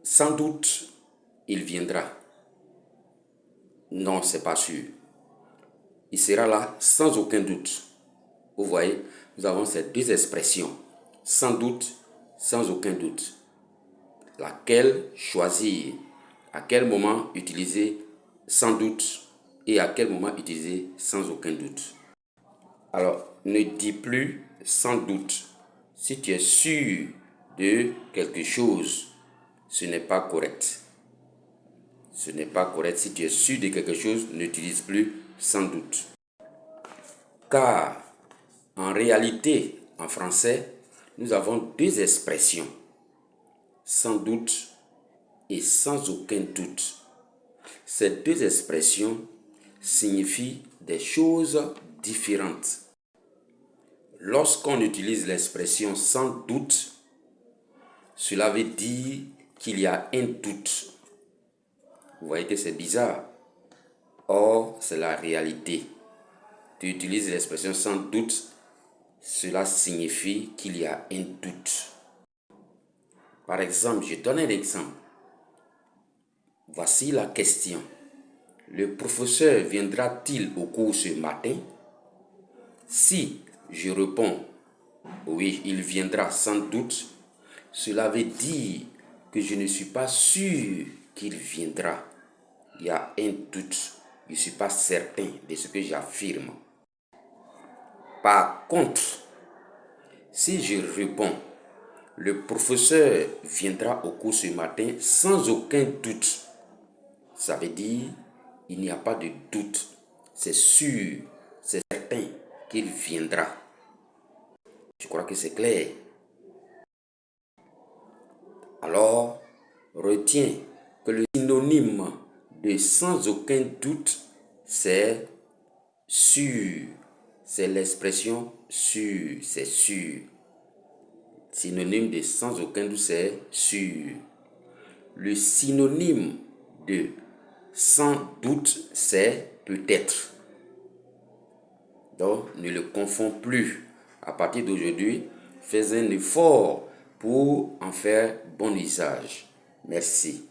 Sans doute, il viendra. Non, c'est pas sûr. Il sera là sans aucun doute. Vous voyez, nous avons ces deux expressions. Sans doute, sans aucun doute. Laquelle choisir? À quel moment utiliser sans doute et à quel moment utiliser sans aucun doute? Alors, ne dis plus sans doute. Si tu es sûr de quelque chose, ce n'est pas correct. Ce n'est pas correct. Si tu es sûr de quelque chose, n'utilise plus sans doute. Car, en réalité, en français, nous avons deux expressions. Sans doute et sans aucun doute. Ces deux expressions signifient des choses différentes. Lorsqu'on utilise l'expression sans doute, cela veut dire qu'il y a un doute. Vous voyez que c'est bizarre. Or, c'est la réalité. Tu utilises l'expression sans doute, cela signifie qu'il y a un doute. Par exemple, je donne un exemple. Voici la question. Le professeur viendra-t-il au cours ce matin? Si je réponds oui, il viendra sans doute, cela veut dire que je ne suis pas sûr qu'il viendra. Il y a un doute. Je ne suis pas certain de ce que j'affirme. Par contre, si je réponds, le professeur viendra au cours ce matin sans aucun doute, ça veut dire il n'y a pas de doute. C'est sûr, c'est certain qu'il viendra. Je crois que c'est clair. Alors, retiens que le synonyme de sans aucun doute, c'est sûr. C'est l'expression sûr, c'est sûr. Synonyme de sans aucun doute, c'est sûr. Le synonyme de sans doute, c'est peut-être. Donc, ne le confonds plus. À partir d'aujourd'hui, fais un effort pour en faire bon usage. Merci.